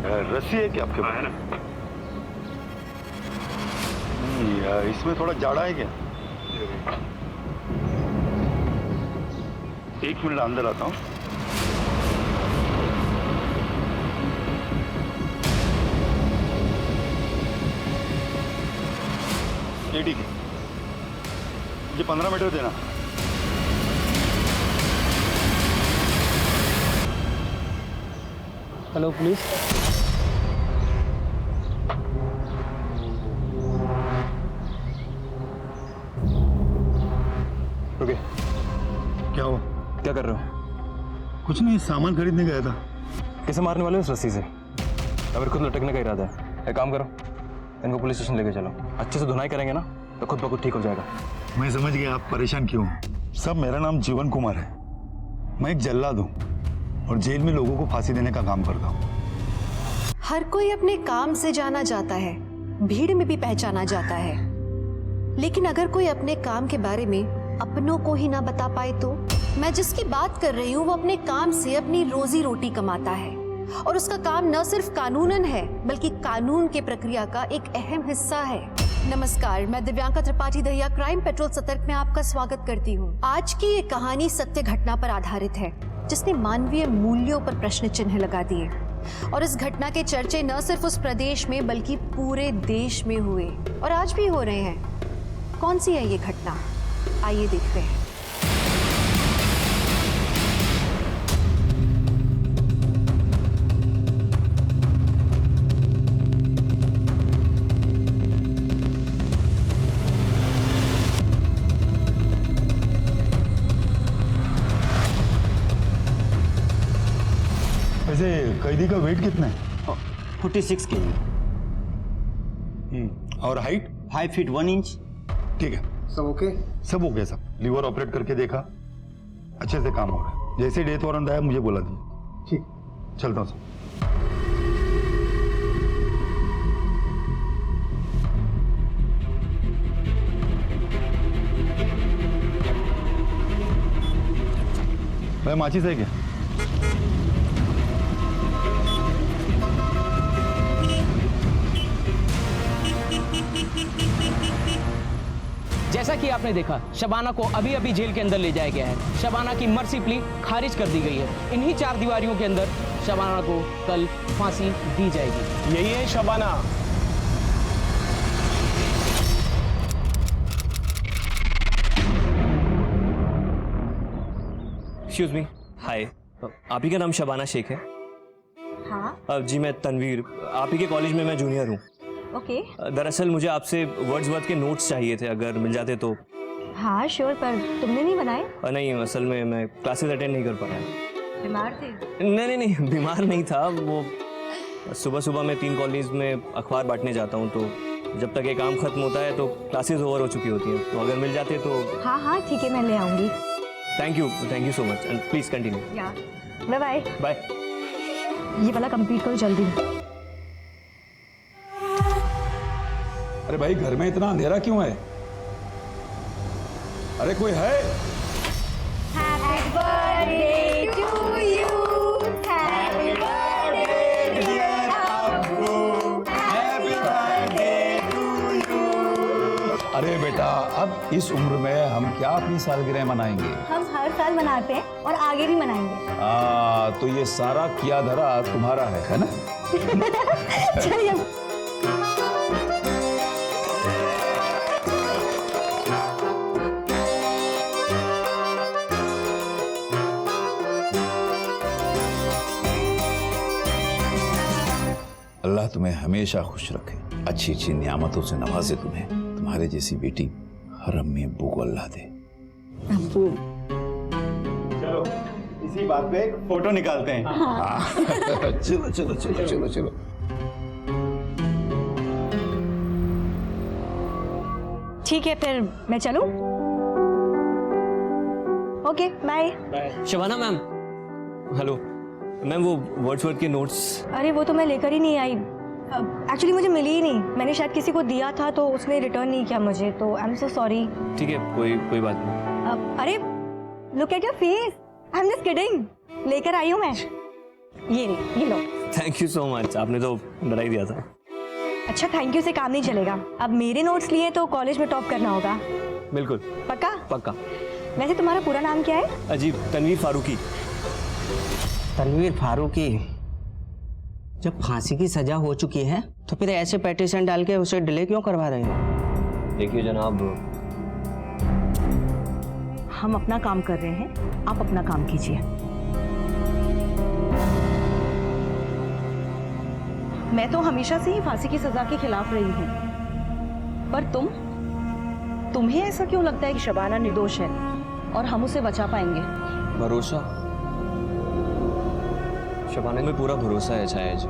रस्सी है क्या आपके पास? है ना। इसमें थोड़ा जाड़ा है क्या? एक मिनट अंदर आता हूँ। ये ठीक है, मुझे 15 मीटर देना। Hello police. ओके, क्या हुआ? क्या कर रहे हो? कुछ नहीं, सामान खरीदने गया था। किसे मारने वाले हो इस रस्सी से? अगर खुद लटकने का इरादा है, एक काम करो, इनको पुलिस स्टेशन लेके चलो। अच्छे से धुनाई करेंगे ना तो खुद ब खुद ठीक हो जाएगा। मैं समझ गया आप परेशान क्यों। सब, मेरा नाम जीवन कुमार है। मैं एक जल्लाद हूँ और जेल में लोगों को फांसी देने का काम करता हूँ। हर कोई अपने काम से जाना जाता है, भीड़ में भी पहचाना जाता है, लेकिन अगर कोई अपने काम के बारे में अपनों को ही ना बता पाए तो? मैं जिसकी बात कर रही हूँ वो अपने काम से अपनी रोजी रोटी कमाता है और उसका काम न सिर्फ कानूनन है बल्कि कानून के प्रक्रिया का एक अहम हिस्सा है। नमस्कार, मैं दिव्यांका त्रिपाठी दहिया क्राइम पेट्रोल सतर्क में आपका स्वागत करती हूँ। आज की ये कहानी सत्य घटना पर आधारित है जिसने मानवीय मूल्यों पर प्रश्न चिन्ह लगा दिए और इस घटना के चर्चे न सिर्फ उस प्रदेश में बल्कि पूरे देश में हुए और आज भी हो रहे हैं। कौन सी है ये घटना, आइए देखते हैं। वैसे कैदी का वेट कितना है? 46 kg। और हाइट? 5 feet 1 inch। ठीक है, सब ओके? सब हो गया। सब लीवर ऑपरेट करके देखा, अच्छे से काम हो रहा है। जैसे डेथ वारंट आया मुझे बोला दीजिए। ठीक, चलता हूँ सर। भाई माचिस है क्या? जैसा कि आपने देखा, शबाना को अभी अभी जेल के अंदर ले जाया गया है। शबाना की मर्सी प्ली खारिज कर दी गई है। इन्हीं 4 दीवारियों के अंदर शबाना को कल फांसी दी जाएगी। यही है शबाना। एक्सक्यूज मी, हाय, आप ही का नाम शबाना शेख है? हाँ। जी मैं तनवीर, आप ही के कॉलेज में मैं जूनियर हूँ। ओके। दरअसल मुझे आपसे वर्ड्सवर्थ के नोट्स चाहिए थे, अगर मिल जाते तो। हाँ श्योर, पर तुमने नहीं बनाए? नहीं, असल में मैं क्लासेस अटेंड नहीं कर पाया। बीमार थे? नहीं, बीमार नहीं था। वो सुबह सुबह मैं 3 कॉलेज में अखबार बांटने जाता हूँ, तो जब तक ये काम खत्म होता है तो क्लासेस ओवर हो चुकी होती हैं। तो अगर मिल जाते तो। हाँ ठीक है, मैं ले आऊँगी। Thank you so much and please continue. Bye bye. Bye. ये वाला कंप्लीट करो जल्दी। अरे भाई, घर में इतना अंधेरा क्यों है? अरे कोई है? Happy birthday to you, happy birthday dear अब्बू, हैप्पी बर्थडे टू यू। अरे बेटा, अब इस उम्र में हम क्या अपनी सालगिरह मनाएंगे? हम हर साल मनाते हैं और आगे भी मनाएंगे। तो ये सारा किया धरा तुम्हारा है ना? चलिए। अल्लाह तुम्हें हमेशा खुश रखे, अच्छी अच्छी नियामतों से नवाजे तुम्हें। तुम्हारे जैसी बेटी हर अम्मी अब्बू को अल्लाह दे। अब्बू। चलो इसी बात पे एक फोटो निकालते हैं। हाँ। चलो चलो चलो चलो चलो। ठीक है, फिर मैं चलूं? Okay bye. Shabana ma'am, hello ma'am, वो वर्ड्सवर्थ के नोट्स। अरे वो तो मैं लेकर ही नहीं आई। एक्चुअली मुझे मिली ही नहीं। मैंने शायद किसी को दिया था तो उसने रिटर्न नहीं किया मुझे, तो आई एम सो सॉरी। ठीक है, कोई बात नहीं। अरे look at your face, I am just kidding. लेकर आई हूँ मैं। ये लो। थैंक यू सो मच, आपने तो डरा ही दिया था। अच्छा, थैंक यू से काम नहीं चलेगा। अब मेरे नोट्स लिए तो कॉलेज में टॉप करना होगा। बिल्कुल पक्का? पक्का। वैसे तुम्हारा पूरा नाम क्या है? अजीब, तनवीर फारूकी। तनवीर फारूकी। जब फांसी की सजा हो चुकी है तो फिर ऐसे पेटिशन डाल के उसे डिले क्यों करवा रहे हैं? देखिए जनाब, हम अपना काम कर रहे हैं, आप अपना काम कीजिए। मैं तो हमेशा से ही फांसी की सजा के खिलाफ रही हूँ, पर तुम्हें ऐसा क्यों लगता है कि शबाना निर्दोष है और हम उसे बचा पाएंगे? भरोसा, शबाना में पूरा भरोसा है छाया जी।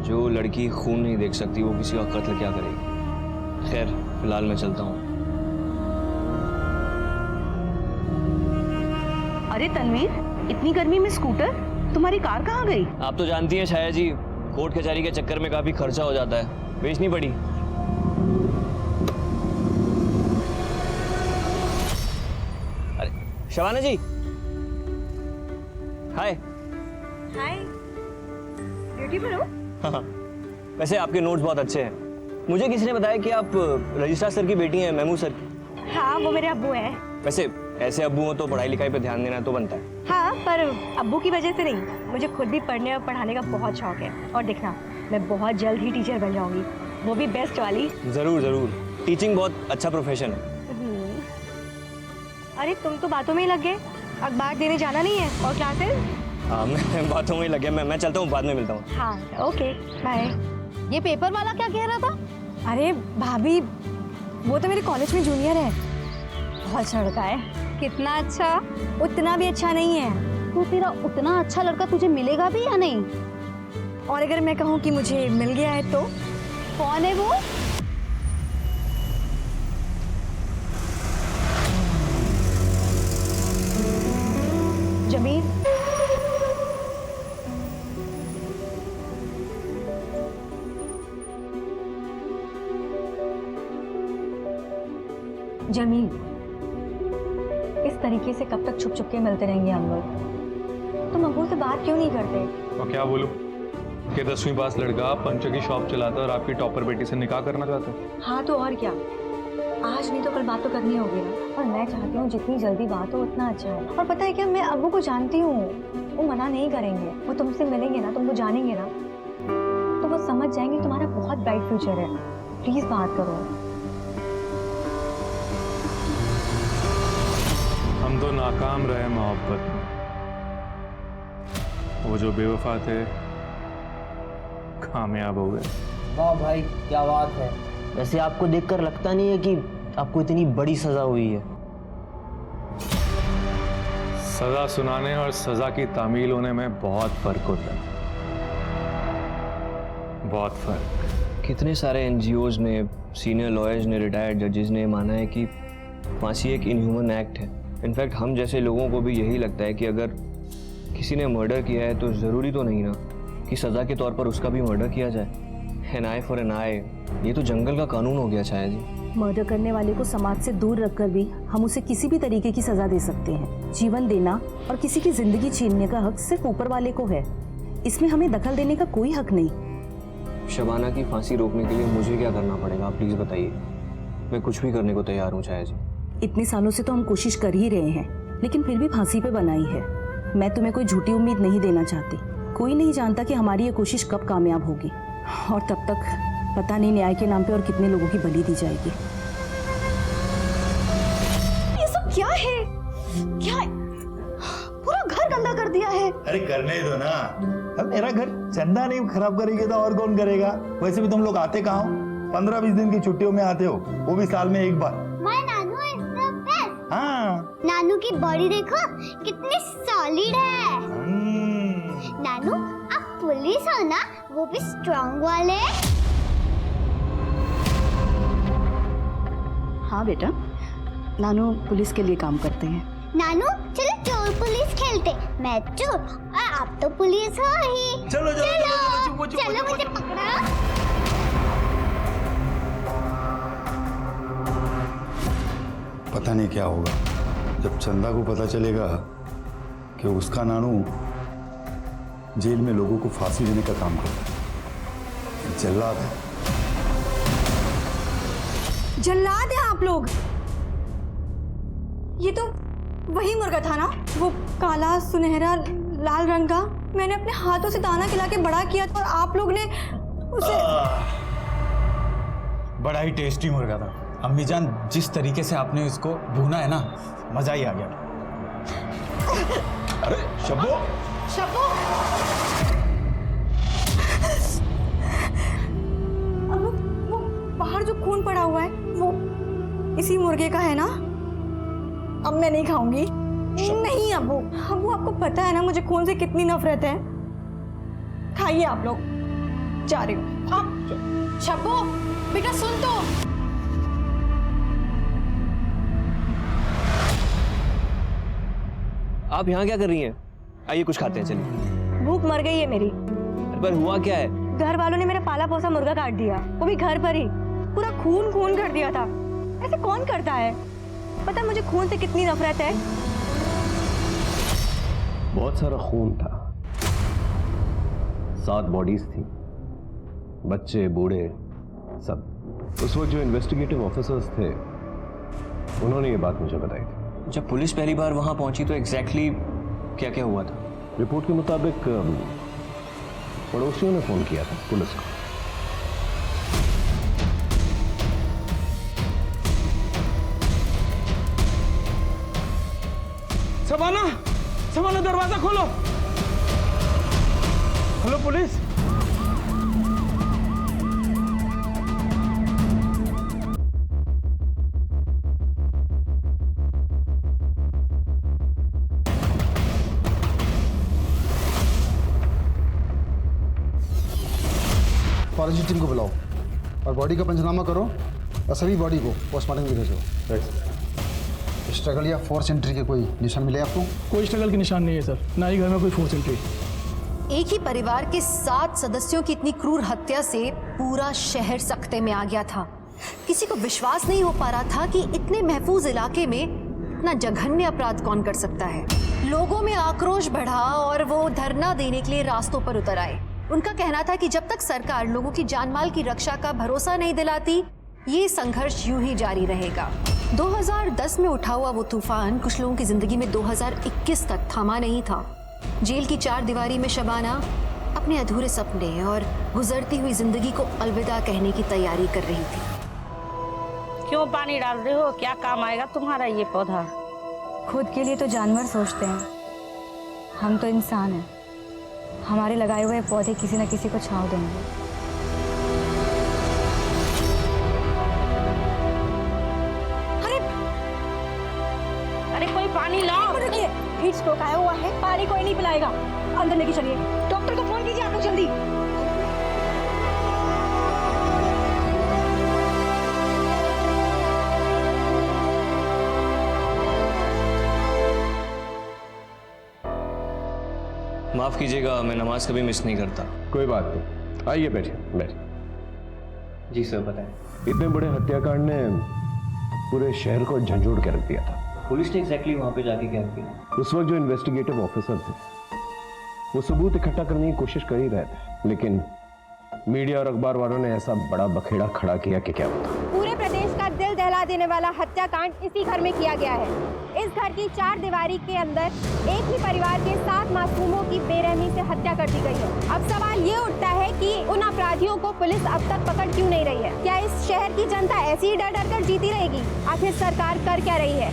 जो लड़की खून नहीं देख सकती वो किसी का कत्ल क्या करेगी। खैर फिलहाल मैं चलता हूँ। अरे तनवीर, इतनी गर्मी में स्कूटर? तुम्हारी कार कहाँ गई? आप तो जानती हैं छाया जी, कोर्ट कचहरी के चक्कर में काफी खर्चा हो जाता है, बेचनी पड़ी। अरे शबाना जी, हाय। हाय, ड्यूटी पर हो? हाँ, वैसे आपके नोट्स बहुत अच्छे हैं। मुझे किसी ने बताया कि आप रजिस्ट्रार सर की बेटी हैं, महमूद सर की। हाँ, वो मेरे अब्बू हैं। वैसे ऐसे अब्बू हो तो पढ़ाई लिखाई पे ध्यान देना तो बनता है। हाँ, पर अब्बू की वजह से नहीं, मुझे खुद भी पढ़ने और पढ़ाने का बहुत शौक है। और देखना, मैं बहुत जल्द ही टीचर बन जाऊंगी, वो भी बेस्ट वाली। जरूर जरूर, टीचिंग बहुत अच्छा प्रोफेशन है। अरे तुम तो बातों में ही लग गए, अखबार देने जाना नहीं है और क्लासेस? हाँ, मैं बातों में ही लग गया। मैं चलता हूँ, बाद में मिलता हूँ। हाँ, ओके, बाय। ये पेपर वाला क्या कह रहा था? अरे भाभी, वो तो मेरे कॉलेज में जूनियर है, बहुत अच्छा लड़का है। कितना अच्छा? उतना भी अच्छा नहीं है। तो तेरा उतना अच्छा लड़का तुझे मिलेगा भी या नहीं? और अगर मैं कहूँ कि मुझे मिल गया है तो? कौन है वो? जमील। जमील, इस तरीके से कब तक छुप छुप के मिलते रहेंगे हम लोग? तुम अब्बू से बात क्यों नहीं करते? और क्या बोलूं कि 10वीं पास लड़का पंचर की शॉप चलाता है और आपकी टॉपर बेटी से निकाह करना चाहता है। हाँ तो और क्या, आज नहीं तो कल बात तो करनी होगी ना। और मैं चाहती हूँ जितनी जल्दी बात हो उतना अच्छा है। और पता है क्या, मैं अब्बू को जानती हूँ, वो मना नहीं करेंगे। वो तुमसे मिलेंगे ना, तुमको जानेंगे ना, तो वो समझ जाएंगे तुम्हारा बहुत ब्राइट फ्यूचर है। प्लीज बात करो। हम तो नाकाम रहे मोहब्बत में। वो जो बेवफा थे कामयाब हो गए। वाह भाई, क्या बात है। वैसे आपको देखकर लगता नहीं है कि आपको इतनी बड़ी सजा हुई है? सजा सुनाने और सजा की तामील होने में बहुत फर्क होता है, बहुत फर्क। कितने सारे एनजीओज ने, सीनियर लॉयर्स ने, रिटायर्ड जजेस ने माना है कि फांसी एक इनह्यूमन एक्ट है। इनफैक्ट हम जैसे लोगों को भी यही लगता है कि अगर किसी ने मर्डर किया है तो ज़रूरी तो नहीं ना कि सज़ा के तौर पर उसका भी मर्डर किया जाए। एन आई फॉर एन आई, ये तो जंगल का कानून हो गया छाया जी। मर्डर करने वाले को समाज से दूर रखकर भी हम उसे किसी भी तरीके की सजा दे सकते हैं। जीवन देना और किसी की जिंदगी छीनने का हक सिर्फ ऊपर वाले को है, इसमें हमें दखल देने का कोई हक नहीं। शबाना की फांसी रोकने के लिए मुझे क्या करना पड़ेगा, प्लीज़ बताइए। मैं कुछ भी करने को तैयार हूँ छाया जी। इतने सालों से तो हम कोशिश कर ही रहे हैं, लेकिन फिर भी फांसी पे बनाई है। मैं तुम्हें कोई झूठी उम्मीद नहीं देना चाहती। कोई नहीं जानता कि हमारी ये कोशिश कब कामयाब होगी, और तब तक पता नहीं न्याय के नाम पे और कितने लोगों की बलि दी जाएगी। ये सब क्या है? क्या है? पूरा घर गंदा कर दिया है। अरे करने दो ना, अब मेरा घर चंदा नहीं खराब करेगी तो और कौन करेगा? वैसे भी तुम लोग आते कहाँ हो? 15-20 दिन की छुट्टियों में आते हो, वो भी साल में एक बार। My Nanu is the best। हाँ, नानू की बॉडी देखो कितनी सॉलिड है। नानू आप पुलिस हो ना, वो भी स्ट्रॉन्ग वाले। हाँ बेटा, नानू पुलिस के लिए काम करते हैं। नानू चलो चोर पुलिस खेलते। मैं चोर और आप तो पुलिस हो ही। चलो चलो चलो, चलो, चलो मुझे पकड़ो। पता नहीं क्या होगा जब चंदा को पता चलेगा कि उसका नानू जेल में लोगों को फांसी देने का काम करता है। एक जल्लाद है। जल्लाद हैं आप लोग? ये तो वही मुर्गा था ना, वो काला सुनहरा लाल रंग का। मैंने अपने हाथों से दाना खिला के बड़ा किया था और आप लोग ने उसे। बड़ा ही टेस्टी मुर्गा था अम्मी जान। जिस तरीके से आपने इसको भूना है ना, मजा ही आ गया। अरे शब्बो, शब्बो, अब वो बाहर जो खून पड़ा हुआ है वो इसी मुर्गे का है ना? अब मैं नहीं खाऊंगी। नहीं अब्बू, अब्बू आपको पता है ना मुझे खून से कितनी नफरत है। खाइए आप लोग, जा रही हूँ। शब्बो बेटा सुन तो। आप यहाँ क्या कर रही हैं? आइए कुछ खाते हैं, चलिए। भूख मर गई है मेरी। पर हुआ क्या है? घर वालों ने मेरा पाला पोसा मुर्गा काट दिया, वो भी घर पर ही। पूरा खून खून कर दिया था। ऐसे कौन करता है? पता है मुझे खून से कितनी नफरत है। बहुत सारा खून था, 7 बॉडीज थी, बच्चे बूढ़े सब। उस वक्त जो इन्वेस्टिगेटिव ऑफिसर्स थे उन्होंने ये बात मुझे बताई थी। जब पुलिस पहली बार वहां पहुंची तो एग्जैक्टली क्या क्या हुआ था? रिपोर्ट के मुताबिक पड़ोसियों ने फोन किया था पुलिस को। शबाना, शबाना दरवाजा खोलो। Hello police. फॉरेंसिक टीम को बुलाओ और बॉडी का पंचनामा करो और सभी बॉडी को पोस्टमार्टम के भेजो। स्ट्रगल या फोर्स एंट्री के कोई निशान मिले आपको? कोई स्ट्रगल के निशान नहीं है सर, ना ही घर में कोई फोर्स एंट्री। एक ही परिवार के 7 सदस्यों की इतनी क्रूर हत्या से पूरा शहर सख्ते में आ गया था। किसी को विश्वास नहीं हो पा रहा था कि इतने महफूज इलाके में इतना जघन्य अपराध कौन कर सकता है। लोगों में आक्रोश बढ़ा और वो धरना देने के लिए रास्तों पर उतर आए। उनका कहना था कि जब तक सरकार लोगों की जानमाल की रक्षा का भरोसा नहीं दिलाती, ये संघर्ष यूं ही जारी रहेगा। 2010 में उठा हुआ वो तूफान कुछ लोगों की जिंदगी में 2021 तक थमा नहीं था। जेल की 4 दीवारी में शबाना अपने अधूरे सपने और गुजरती हुई जिंदगी को अलविदा कहने की तैयारी कर रही थी। क्यों पानी डाल रहे हो? क्या काम आएगा तुम्हारा ये पौधा? खुद के लिए तो जानवर सोचते हैं, हम तो इंसान हैं। हमारे लगाए हुए पौधे किसी न किसी को छांव देंगे। अरे कोई पानी लाओ। रुकिए, हीट स्ट्रोक आया हुआ है, पानी कोई नहीं पिलाएगा। अंदर लेके चलिए, डॉक्टर को फोन कीजिए आप लोग जल्दी। माफ कीजिएगा, मैं नमाज कभी मिस नहीं करता। कोई बात नहीं, आइए बैठिए बैठिए। जी सर बताएं। इतने बड़े हत्याकांड ने पूरे शहर को झंझोड़ के रख दिया था। पुलिस ने एग्जैक्टली वहां पे जाके क्या किया? उस वक्त जो इन्वेस्टिगेटिव ऑफिसर थे वो सबूत इकट्ठा करने की कोशिश कर ही रहे थे, लेकिन मीडिया और अखबार वालों ने ऐसा बड़ा बखेड़ा खड़ा किया कि क्या होता। पूरे प्रदेश का दिल दहला देने वाला हत्याकांड इसी घर में किया गया है। इस घर की 4 दीवारी के अंदर एक ही परिवार के 7 मासूमों की बेरहमी से हत्या कर दी गई है। अब सवाल ये उठता है कि उन अपराधियों को पुलिस अब तक पकड़ क्यों नहीं रही है? क्या इस शहर की जनता ऐसी ही डर डर कर जीती रहेगी? आखिर सरकार कर क्या रही है?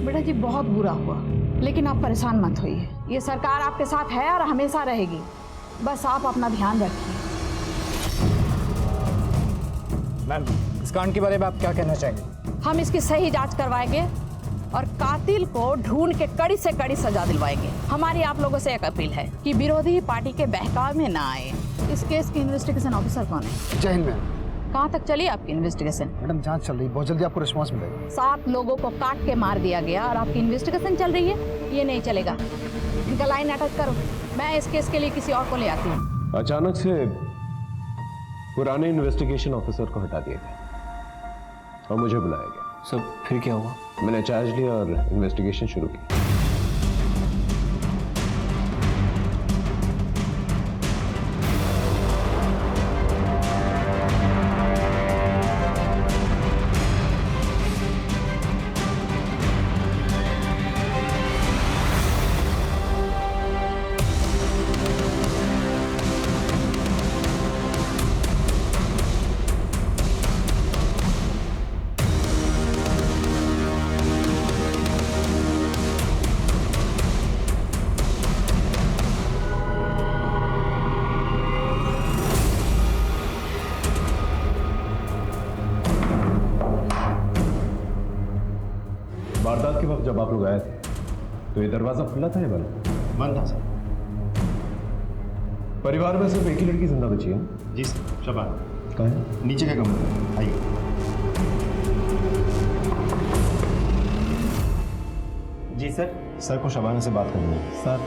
बेटा जी बहुत बुरा हुआ, लेकिन आप परेशान मत होइए। ये सरकार आपके साथ है और हमेशा रहेगी। बस आप अपना ध्यान रखिए। मैम, इस कांड के बारे में आप क्या कहना चाहेंगे? हम इसकी सही जांच करवाएंगे और कातिल को ढूंढ के कड़ी से कड़ी सजा दिलवाएंगे। हमारी आप लोगों से एक अपील है कि विरोधी पार्टी के बहकाव में ना आए। इस केस की इन्वेस्टिगेशन ऑफिसर कौन है? जय हिंद मैम। कहाँ तक चली आपकी इन्वेस्टिगेशन? मैडम जांच चल रही, बहुत जल्दी आपको रिस्पांस मिलेगा। 7 लोगों को काट के मार दिया गया और आपकी इन्वेस्टिगेशन चल रही है? ये नहीं चलेगा। इनका लाइन अटैच करो, मैं इस केस के लिए किसी और को ले आती हूँ। अचानक से पुराने इन्वेस्टिगेशन ऑफिसर को हटा दिया गया और मुझे बुलाया गया। सब फिर क्या हुआ? मैंने चार्ज लिया और इन्वेस्टिगेशन शुरू की। जब आप लोग आए थे तो ये दरवाजा खुला था या बंद? बंद था सर। परिवार में सिर्फ एक ही लड़की जिंदा बची है? जी सर, शबाना। कहाँ है? नीचे के कमरे में, आइए। जी सर। सर को शबाना से बात करनी है। सर,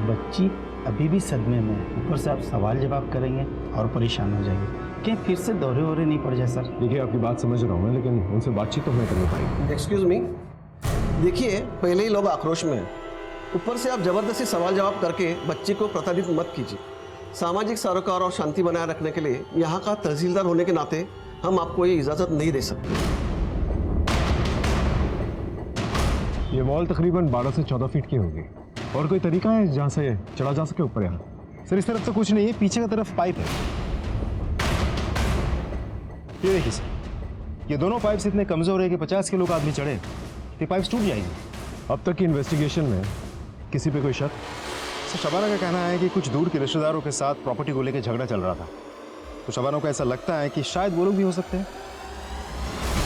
बच्ची अभी भी सदमे में है, ऊपर से आप सवाल जवाब करेंगे और परेशान हो जाएंगे। क्या फिर से दौरे वोरे नहीं पड़ जाए सर? देखिए, आपकी बात समझ रहा हूँ मैं, लेकिन उनसे बातचीत तो हमें करनी पड़ेगी। एक्सक्यूज मी, देखिए पहले ही लोग आक्रोश में हैं, ऊपर से आप जबरदस्ती सवाल जवाब करके बच्ची को प्रताड़ित मत कीजिए। सामाजिक सरोकार और शांति बनाए रखने के लिए यहाँ का तहसीलदार होने के नाते हम आपको ये इजाज़त नहीं दे सकते। ये वॉल तकरीबन 12 से 14 फीट की होगी। और कोई तरीका है जहाँ से चढ़ा जा सके ऊपर? यहाँ सर इस तरफ तो कुछ नहीं है, पीछे की तरफ पाइप है। ये देखिए सर, ये दोनों पाइप्स इतने कमजोर है कि 50 किलो का आदमी चढ़े तो पाइप्स टूट जाएंगे। अब तक की इन्वेस्टिगेशन में किसी पे कोई शक? सर शबाना का कहना है कि कुछ दूर के रिश्तेदारों के साथ प्रॉपर्टी को लेकर झगड़ा चल रहा था, तो शबाना को ऐसा लगता है कि शायद वो लोग भी हो सकते हैं।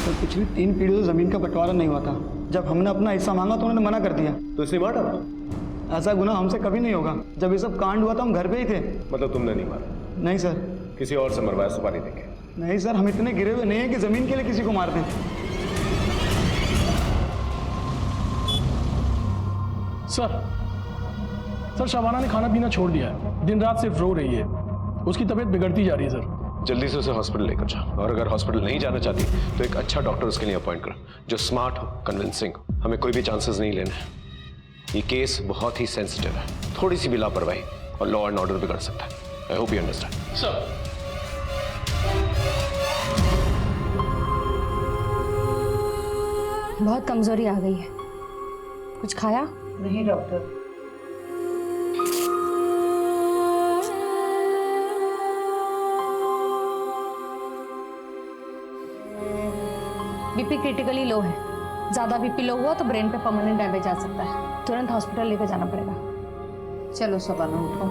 सर पिछली 3 पीढ़ियों से ज़मीन का बंटवारा नहीं हुआ था। जब हमने अपना हिस्सा मांगा तो उन्होंने मना कर दिया। तो इसलिए मार डाला? ऐसा गुनाह हमसे कभी नहीं होगा। जब ये सब कांड हुआ था हम घर पे ही थे। मतलब तुमने नहीं मारा? नहीं सर। किसी और से मरवाया सुपारी देके? नहीं सर, हम इतने गिरे हुए नहीं हैं कि ज़मीन के लिए किसी को मारते हैं। सर शबाना ने खाना पीना छोड़ दिया है, दिन रात सिर्फ रो रही है। उसकी तबीयत बिगड़ती जा रही है सर। जल्दी से उसे हॉस्पिटल लेकर जाओ, और अगर हॉस्पिटल नहीं जाना चाहती तो एक अच्छा डॉक्टर उसके लिए अपॉइंट करो, जो स्मार्ट हो, कन्विंसिंग हो। हमें कोई भी चांसेस नहीं लेने हैं। ये केस बहुत ही सेंसिटिव है, थोड़ी सी भी लापरवाही और लॉ एंड ऑर्डर बिगड़ सकता है। I hope you understand. Sir बहुत कमजोरी आ गई है। कुछ खाया? नहीं डॉक्टर। बीपी क्रिटिकली लो है। ज़्यादा बीपी लो हुआ तो ब्रेन पे परमानेंट डैमेज आ सकता है। तुरंत हॉस्पिटल लेकर जाना पड़ेगा। चलो शबाना उठो।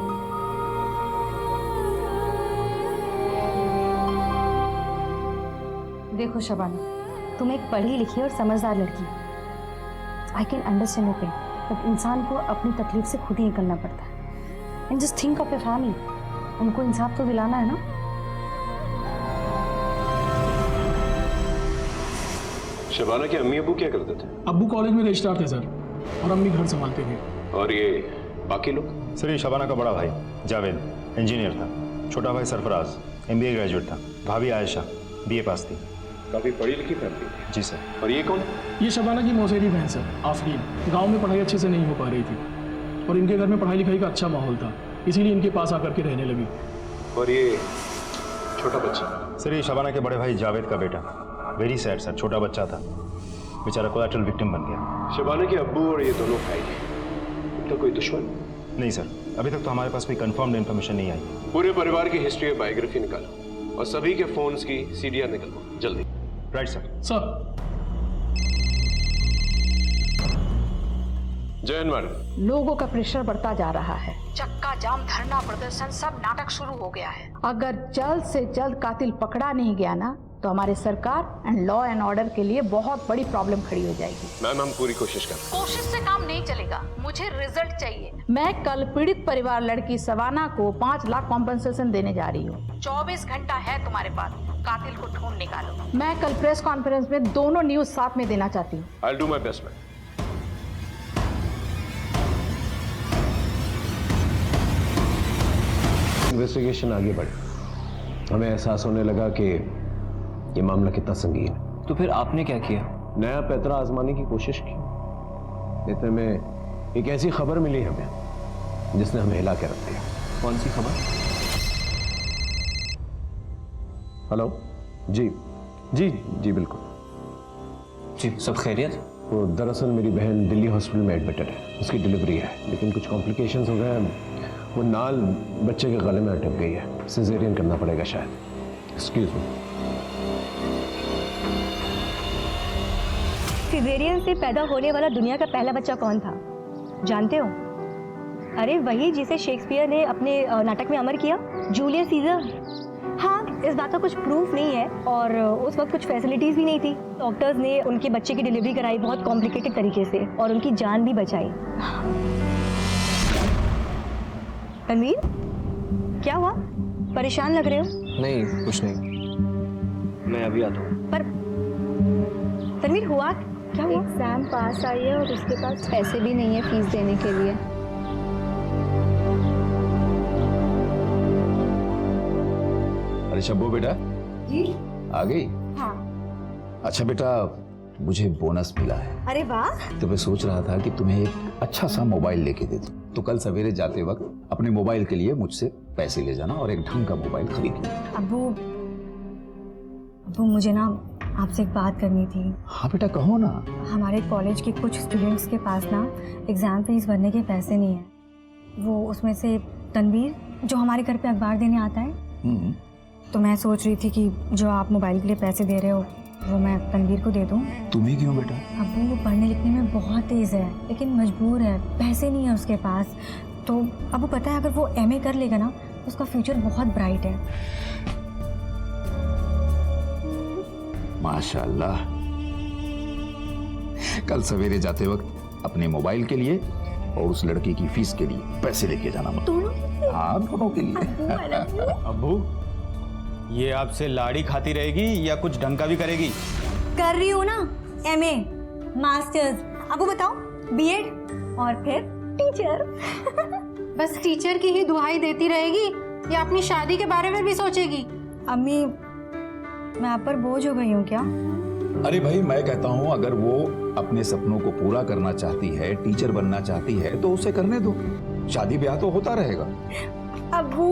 देखो शबाना, तुम एक पढ़ी लिखी और समझदार लड़की हो। I can understand your pain, but इंसान को अपनी तकलीफ से खुद ही निकलना पड़ता है। And just think of your family. उनको इंसाफ तो दिलाना है ना। शबाना के अम्मी अबू क्या करते थे? अब्बू कॉलेज में रजिस्ट्रार थे सर, और अम्मी घर संभालते थे। और ये बाकी लोग? सर ये शबाना का बड़ा भाई जावेद इंजीनियर था, छोटा भाई सरफराज MBA ग्रेजुएट था, भाभी आयशा BA पास थी। काफी पढ़ी लिखी फैमिली थी। जी सर। और ये कौन? ये शबाना की मौसेरी बहन सर, आफरीन। गांव में पढ़ाई अच्छे से नहीं हो पा रही थी और इनके घर में पढ़ाई लिखाई का अच्छा माहौल था, इसीलिए इनके पास आकर के रहने लगी। और ये छोटा बच्चा? सर ये शबाना के बड़े भाई जावेद का बेटा। वेरी सैड सर, छोटा बच्चा था, बेचारा कोलैटरल विक्टिम बन गया। शबाना के अब्बू और ये दोनों भाई तो कोई दुश्मन? नहीं सर, अभी तक तो हमारे पास कोई कंफर्म्ड इन्फॉर्मेशन नहीं आई। पूरे परिवार की हिस्ट्री और बायोग्राफी निकालो और सभी के फोन्स की CDR निकालो जल्दी। Right sir. सर जयन मैडम। लोगों का प्रेशर बढ़ता जा रहा है। चक्का जाम, धरना प्रदर्शन, सब नाटक शुरू हो गया है। अगर जल्द से जल्द कातिल पकड़ा नहीं गया ना, तो हमारे सरकार एंड लॉ एंड ऑर्डर के लिए बहुत बड़ी प्रॉब्लम खड़ी हो जाएगी। मैम हम पूरी कोशिश करें। कोशिश से काम नहीं चलेगा, मुझे रिजल्ट चाहिए। मैं कल पीड़ित परिवार लड़की शबाना को 5 लाख कॉम्पेंसेशन देने जा रही हूँ। 24 घंटा है तुम्हारे पास, कातिल को ढूंढ निकालो। मैं कल प्रेस कॉन्फ्रेंस में दोनों न्यूज साथ में देना चाहती हूँ। I'll do my best, ma'am. Investigation आगे बढ़ी, हमें एहसास होने लगा कि ये मामला कितना संगीन है। तो फिर आपने क्या किया? नया पैतरा आजमाने की कोशिश की। इतने में एक ऐसी खबर मिली हमें जिसने हमें हिला के रख दिया। कौन सी खबर? हेलो जी जी जी बिल्कुल जी, सब खैरियत? वो दरअसल मेरी बहन दिल्ली हॉस्पिटल में एडमिटेड है, उसकी डिलीवरी है, लेकिन कुछ कॉम्प्लिकेशंस हो गए हैं। वो नाल बच्चे के गले में अटक गई है, सिजेरियन करना पड़ेगा शायद। Excuse me. सिजेरियन से पैदा होने वाला दुनिया का पहला बच्चा कौन था जानते हो? अरे वही जिसे शेक्सपियर ने अपने नाटक में अमर किया, जूलियस सीजर। हाँ, इस बात का कुछ प्रूफ नहीं है और उस वक्त कुछ फैसिलिटीज भी नहीं थी। डॉक्टर्स ने उनके बच्चे की डिलीवरी कराई बहुत कॉम्प्लिकेटेड तरीके से और उनकी जान भी बचाई। तनवीर, क्या हुआ? परेशान लग रहे हो? नहीं, कुछ नहीं, मैं अभी आता हूँ। पर तनवीर, हुआ क्या? हुआ? एग्जाम पास आई है और उसके पास पैसे भी नहीं है फीस देने के लिए। अरे शब्बो बेटा, जी आ गई? हाँ। अच्छा बेटा, मुझे बोनस मिला है। अरे वाह। तो मैं सोच रहा था कि तुम्हें एक अच्छा सा मोबाइल लेके दे दूं। तो कल सवेरे जाते वक्त अपने मोबाइल के लिए मुझसे पैसे ले जाना और एक ढंग का मोबाइल खरीद लेना। अब्बू, मुझे ना आपसे एक बात करनी थी। हाँ बेटा, कहो ना। हमारे कॉलेज के कुछ स्टूडेंट्स के पास ना एग्जाम फीस भरने के पैसे नहीं है। वो उसमें से तनवीर जो हमारे घर पे अखबार देने आता है, तो मैं सोच रही थी कि जो आप मोबाइल के लिए पैसे दे रहे हो वो मैं तनवीर को दे दूं। तुम्हें क्यों बेटा? अब्बू, वो पढ़ने लिखने में बहुत तेज है लेकिन मजबूर है, पैसे नहीं है उसके पास। तो अब्बू पता है, अगर वो एमए कर लेगा ना तो उसका फ्यूचर बहुत ब्राइट है। माशाल्लाह। कल सवेरे जाते वक्त अपने मोबाइल के लिए और उस लड़की की फीस के लिए पैसे लेके जाना। हाँ, दोनों के लिए। अब्बू, ये आपसे लाड़ी खाती रहेगी या कुछ ढंग का भी करेगी? कर रही हूँ ना, एमए, मास्टर्स, अब वो बताओ बीएड और फिर टीचर। बस टीचर की ही दुहाई देती रहेगी या अपनी शादी के बारे में भी सोचेगी? अम्मी, मैं आप पर बोझ हो गई हूँ क्या? अरे भाई, मैं कहता हूँ अगर वो अपने सपनों को पूरा करना चाहती है, टीचर बनना चाहती है, तो उसे करने दो। शादी ब्याह तो होता रहेगा। अब्बू,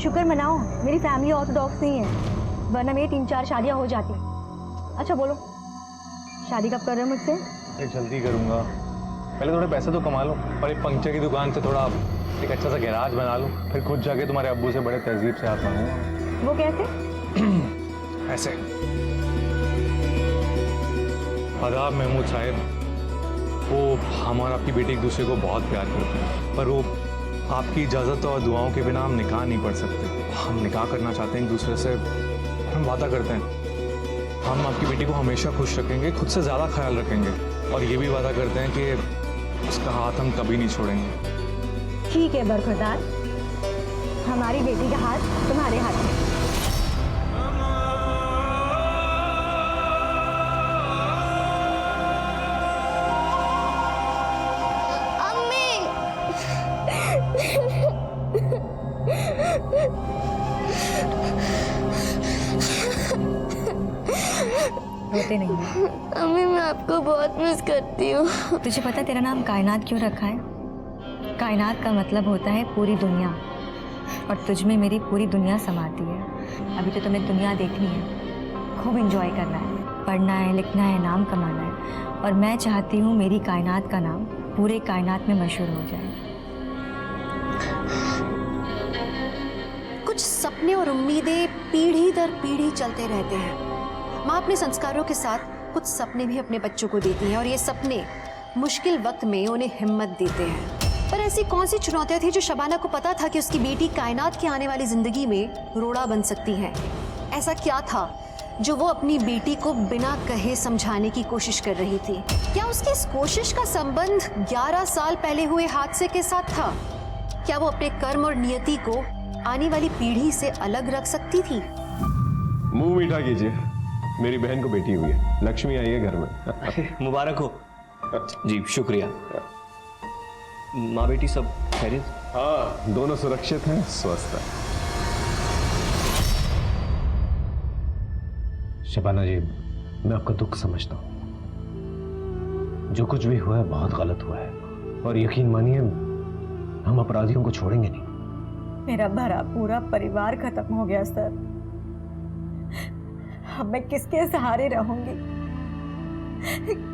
शुक्र मनाओ मेरी फैमिली ऑर्थोडॉक्स नहीं है, वरना मेरी 3-4 शादियां हो जाती। अच्छा बोलो, शादी कब कर रहे हो मुझसे? अरे जल्दी करूंगा, पहले थोड़े पैसे तो कमा लो और एक पंक्चर की दुकान से थोड़ा एक अच्छा सा गैराज बना लो, फिर खुद जाके तुम्हारे अब्बू से बड़े तहजीब से हाथ मांगूंगा। वो कैसे? ऐसे। आदाब महमूद साहब, वो हम और आपकी बेटी एक दूसरे को बहुत प्यार करते हैं, पर वो आपकी इजाज़त और दुआओं के बिना हम निकाह नहीं पढ़ सकते। हम निकाह करना चाहते हैं एक दूसरे से, हम वादा करते हैं हम आपकी बेटी को हमेशा खुश रखेंगे, खुद से ज़्यादा ख्याल रखेंगे, और ये भी वादा करते हैं कि उसका हाथ हम कभी नहीं छोड़ेंगे। ठीक है बरखुरदार, हमारी बेटी का हाथ तुम्हारे हाथ में। रोते नहीं है। अम्मी, मैं आपको बहुत मिस करती हूँ। तुझे पता तेरा नाम कायनात क्यों रखा है? कायनात का मतलब होता है पूरी दुनिया, और तुझ में मेरी पूरी दुनिया समाती है। अभी तो तुम्हें दुनिया देखनी है, खूब एंजॉय करना है, पढ़ना है, लिखना है, नाम कमाना है, और मैं चाहती हूँ मेरी कायनात का नाम पूरे कायनात में मशहूर हो जाए। कुछ सपने और उम्मीदें पीढ़ी दर पीढ़ी चलते रहते हैं। माँ अपने संस्कारों के साथ कुछ सपने भी अपने बच्चों को देती हैं, और ये सपने मुश्किल वक्त में उन्हें हिम्मत देते हैं। पर ऐसी कौन सी चुनौतियां थी जो शबाना को पता था कि उसकी बेटी कायनात की आने वाली जिंदगी में रोड़ा बन सकती है? ऐसा क्या था जो वो अपनी बेटी को बिना कहे समझाने की कोशिश कर रही थी? क्या उसकी इस कोशिश का संबंध 11 साल पहले हुए हादसे के साथ था? क्या वो अपने कर्म और नियति को आने वाली पीढ़ी से अलग रख सकती थी? मुंह मीठा कीजिए, मेरी बहन को बेटी हुई है, लक्ष्मी आई है घर में। मुबारक हो। जी शुक्रिया। माँ बेटी सब खैरियत? हाँ, दोनों सुरक्षित हैं, स्वस्थ हैं। शबाना जी, मैं आपका दुख समझता हूँ। जो कुछ भी हुआ है बहुत गलत हुआ है, और यकीन मानिए हम अपराधियों को छोड़ेंगे नहीं। मेरा भरा पूरा परिवार खत्म हो गया सर। अब मैं किसके सहारे रहूंगी?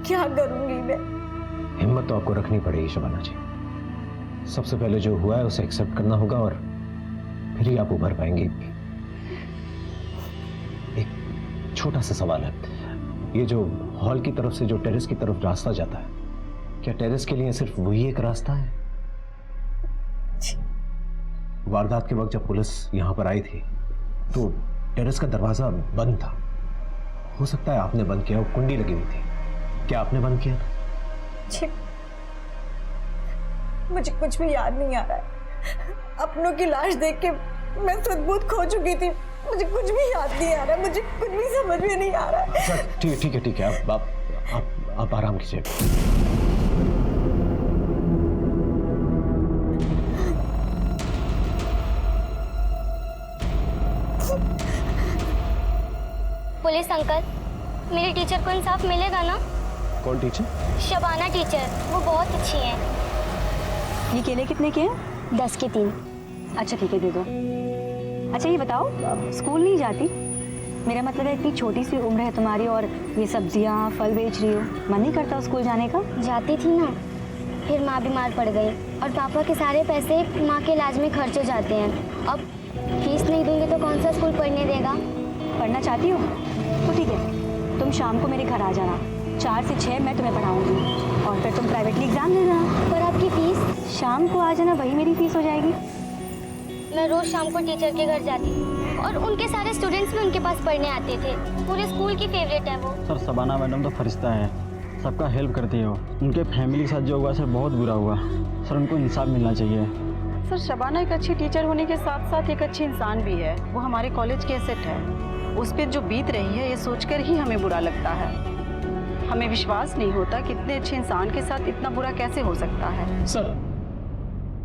क्या करूंगी मैं? हिम्मत तो आपको रखनी पड़ेगी शबाना जी। सबसे पहले जो हुआ है उसे एक्सेप्ट करना होगा, और फिर ही आप उभर पाएंगे। एक छोटा सा सवाल है, ये जो हॉल की तरफ से जो टेरेस की तरफ रास्ता जाता है, क्या टेरेस के लिए सिर्फ वही एक रास्ता है? वारदात के वक्त जब पुलिस यहाँ पर आई थी तो टेरेस का दरवाजा बंद था। हो सकता है आपने बंद किया, वो कुंडी लगी हुई थी। क्या आपने बंद किया था? मुझे कुछ भी याद नहीं आ रहा है। अपनों की लाश देख के मैं सुध-बुध खो चुकी थी। मुझे कुछ भी याद नहीं आ रहा है, मुझे कुछ भी समझ में नहीं आ रहा है। अच्छा ठीक है आप आराम कीजिए। पुलिस अंकल, मेरी टीचर को इंसाफ मिलेगा ना? कौन टीचर? शबाना टीचर, वो बहुत अच्छी हैं। ये केले कितने के हैं? 10 के 3। अच्छा ठीक है, दे दो। अच्छा ये बताओ, स्कूल नहीं जाती? मेरा मतलब है इतनी छोटी सी उम्र है तुम्हारी और ये सब्जियां फल बेच रही हो, मन नहीं करता स्कूल जाने का? जाती थी ना, फिर माँ बीमार पड़ गई और पापा के सारे पैसे माँ के इलाज में खर्च हो जाते हैं। अब फीस नहीं दूंगी तो कौन सा स्कूल पढ़ने देगा? पढ़ना चाहती हो तो ठीक है, तुम शाम को मेरे घर आ जाना। 4 से 6 मैं तुम्हें पढ़ाऊंगी और फिर तुम प्राइवेटली एग्जाम दे देना। पर आपकी फीस? शाम को आ जाना, वही मेरी फीस हो जाएगी। मैं रोज शाम को टीचर के घर जाती और उनके सारे स्टूडेंट्स भी उनके पास पढ़ने आते थे। पूरे स्कूल की फेवरेट है वो। सर शबाना मैडम तो फरिश्ता है, सबका हेल्प करती है वो। उनके फैमिली के साथ जो हुआ सर बहुत बुरा हुआ। सर उनको इंसाफ मिलना चाहिए। सर शबाना एक अच्छी टीचर होने के साथ साथ एक अच्छी इंसान भी है। वो हमारे कॉलेज के एसेट है। उस पर जो बीत रही है ये सोचकर ही हमें बुरा लगता है। हमें विश्वास नहीं होता कि इतने अच्छे इंसान के साथ इतना बुरा कैसे हो सकता है। सर